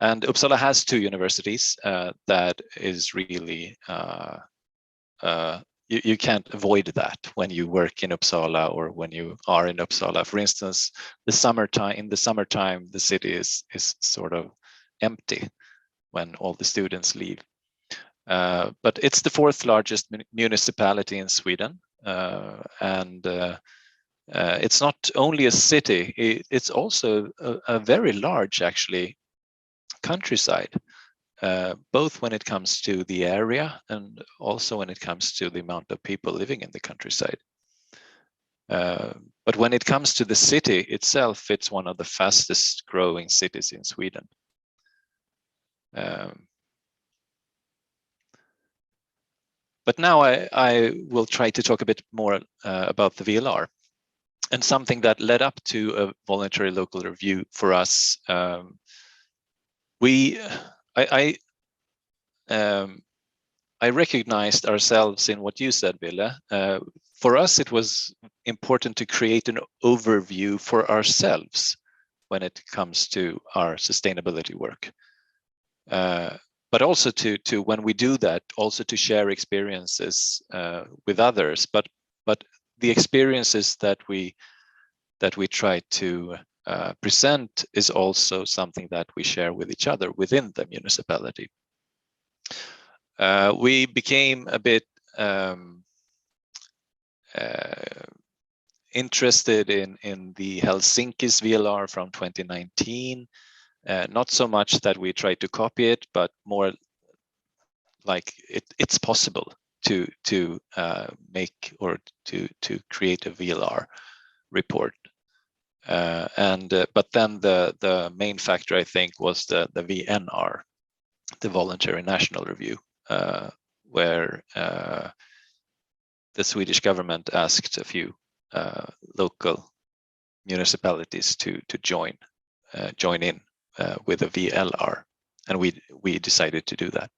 And Uppsala has two universities that is really, you can't avoid that when you work in Uppsala or when you are in Uppsala. For instance, in the summertime, the city is sort of empty when all the students leave. But it's the fourth largest municipality in Sweden. And it's not only a city, it's also a very large, actually, countryside, both when it comes to the area and also when it comes to the amount of people living in the countryside. But when it comes to the city itself, it's one of the fastest growing cities in Sweden. But now I will try to talk a bit more about the VLR. And something that led up to a voluntary local review for us. I recognized ourselves in what you said, Ville. For us, it was important to create an overview for ourselves when it comes to our sustainability work. But also to when we do that, also to share experiences with others. But the experiences that we try to present is also something that we share with each other within the municipality. We became a bit interested in the Helsinki's VLR from 2019. Not so much that we tried to copy it, but more like it's possible to make or to create a VLR report. But then the main factor, I think, was the VNR, the Voluntary National Review, where the Swedish government asked a few local municipalities to join in with a VLR, and we decided to do that.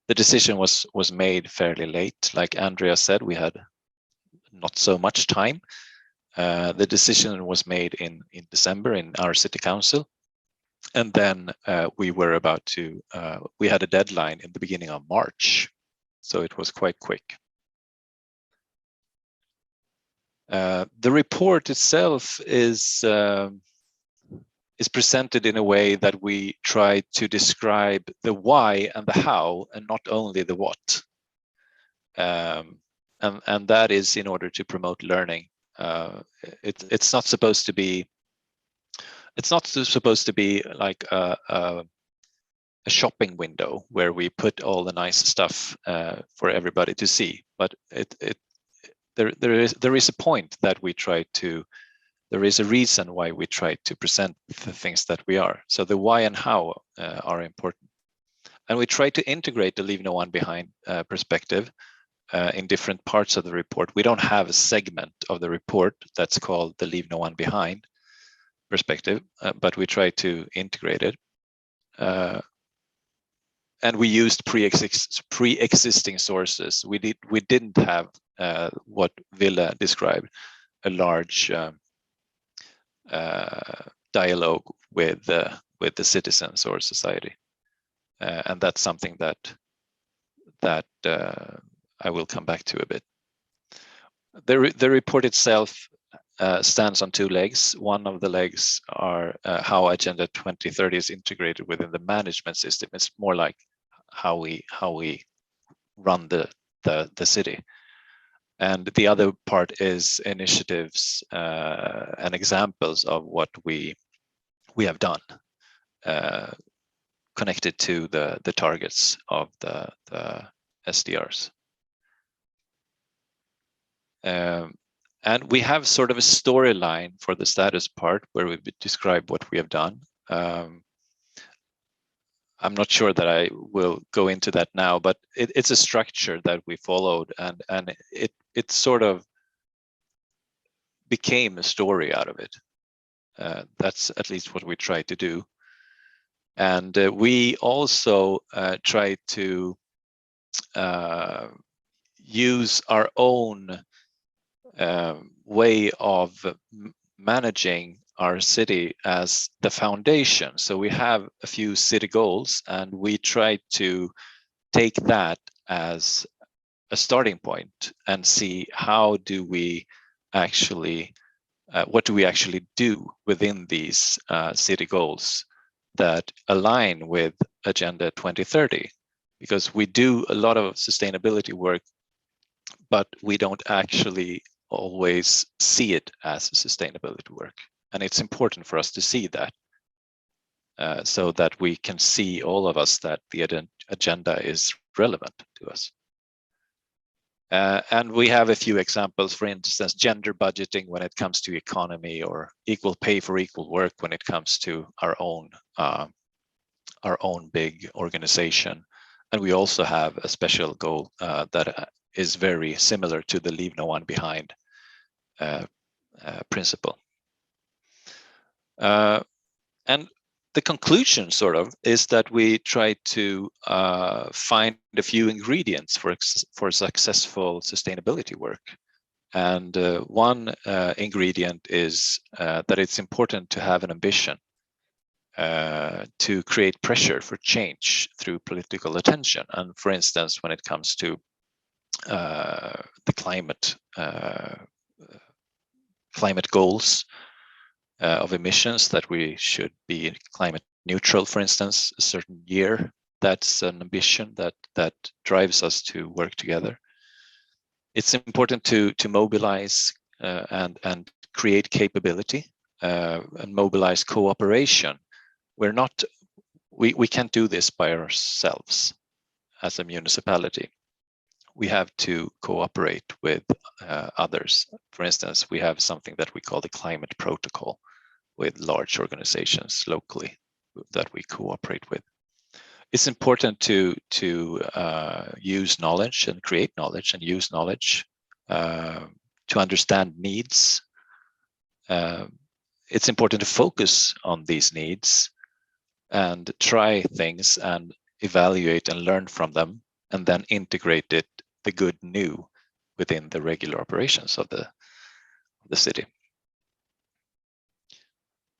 The decision was made fairly late. Like Andrea said, we had not so much time. The decision was made in December in our city council, and then we were about to. We had a deadline in the beginning of March, so it was quite quick. The report itself is presented in a way that we try to describe the why and the how, and not only the what. And that is in order to promote learning. It's not supposed to be. It's not supposed to be like a shopping window where we put all the nice stuff for everybody to see. But there is a point that we try to. There is a reason why we try to present the things that we are. So the why and how are important. And we try to integrate the leave no one behind perspective in different parts of the report. We don't have a segment of the report that's called the leave no one behind perspective, but we try to integrate it. And we used pre-existing sources. We didn't have what Ville described, a large dialogue with the citizens or society, and that's something that I will come back to a bit. The report itself stands on two legs. One of the legs are how Agenda 2030 is integrated within the management system. It's more like how we run the city. And the other part is initiatives and examples of what we have done connected to the targets of the SDRs. And we have sort of a storyline for the status part where we describe what we have done. I'm not sure that I will go into that now, but it's a structure that we followed, and it sort of became a story out of it. That's at least what we try to do. And we also try to use our own way of managing our city as the foundation. So we have a few city goals, and we try to take that as a starting point and see how do we actually, what do we actually do within these city goals that align with Agenda 2030? Because we do a lot of sustainability work, but we don't actually always see it as sustainability work. And it's important for us to see that, so that we can see, all of us, that the agenda is relevant to us. And we have a few examples, for instance, gender budgeting when it comes to economy, or equal pay for equal work when it comes to our own big organization. And we also have a special goal that is very similar to the Leave No One Behind principle. And the conclusion sort of is that we try to find a few ingredients for successful sustainability work. And one ingredient is that it's important to have an ambition to create pressure for change through political attention. And for instance, when it comes to the climate goals of emissions, that we should be climate neutral, for instance, a certain year. That's an ambition that drives us to work together. It's important to mobilize and create capability and mobilize cooperation. We can't do this by ourselves as a municipality. We have to cooperate with others. For instance, we have something that we call the climate protocol with large organizations locally that we cooperate with. It's important to use knowledge and create knowledge and use knowledge to understand needs. It's important to focus on these needs and try things and evaluate and learn from them, and then integrate the good new within the regular operations of the city.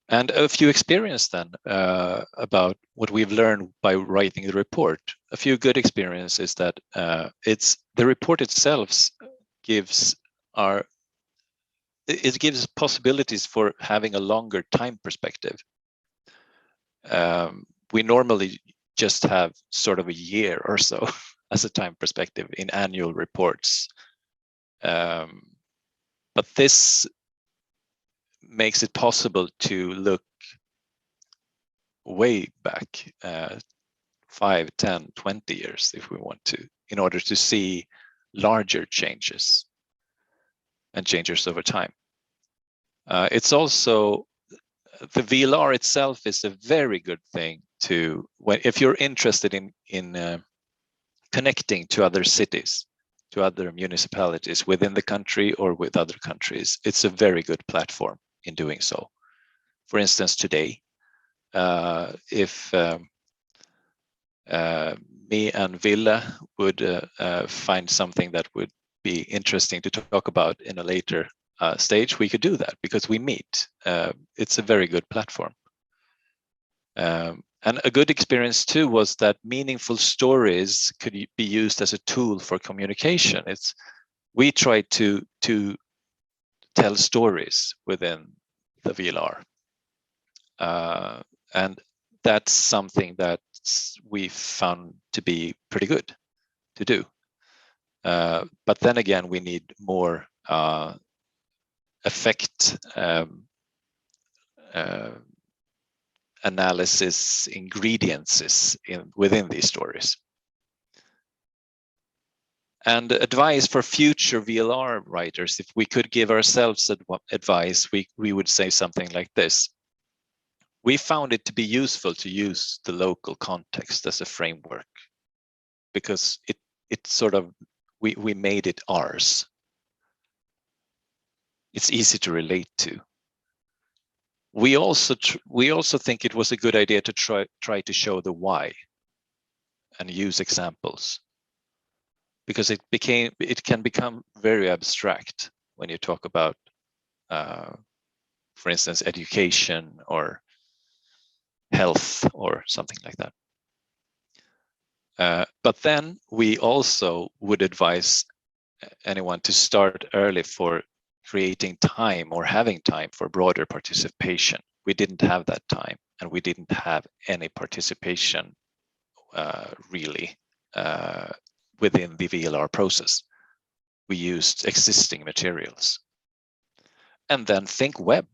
And a few experience then about what we've learned by writing the report. A few good experiences that the report itself gives possibilities for having a longer time perspective. We normally just have sort of a year or so as a time perspective in annual reports. But this makes it possible to look way back 5, 10, 20 years if we want to, in order to see larger changes and changes over time. It's also, the VLR itself is a very good thing to, if you're interested in connecting to other cities, to other municipalities within the country or with other countries. It's a very good platform in doing so. For instance, today, if me and Ville would find something that would be interesting to talk about in a later stage, we could do that because we meet. It's a very good platform. And a good experience too was that meaningful stories could be used as a tool for communication. We try to tell stories within the VLR. And that's something that we found to be pretty good to do. But then again, we need more effect analysis ingredients within these stories. And advice for future VLR writers, if we could give ourselves advice, we would say something like this. We found it to be useful to use the local context as a framework, because it sort of, we made it ours. It's easy to relate to. We also think it was a good idea to try to show the why and use examples, because it can become very abstract when you talk about for instance, education or health or something like that. But then we also would advise anyone to start early for creating time or having time for broader participation. We didn't have that time, and we didn't have any participation really within the VLR process. We used existing materials. And then think web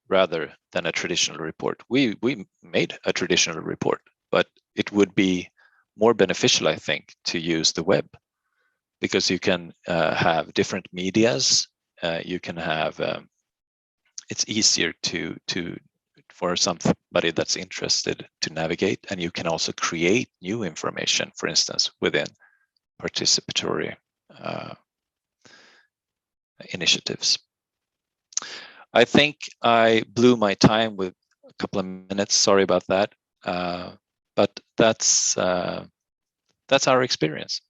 rather than a traditional report. We made a traditional report, but it would be more beneficial, I think, to use the web, because you can have different medias. You can have it's easier to for somebody that's interested to navigate, and you can also create new information, for instance, within participatory initiatives. I think I blew my time with a couple of minutes. Sorry about that, but that's our experience.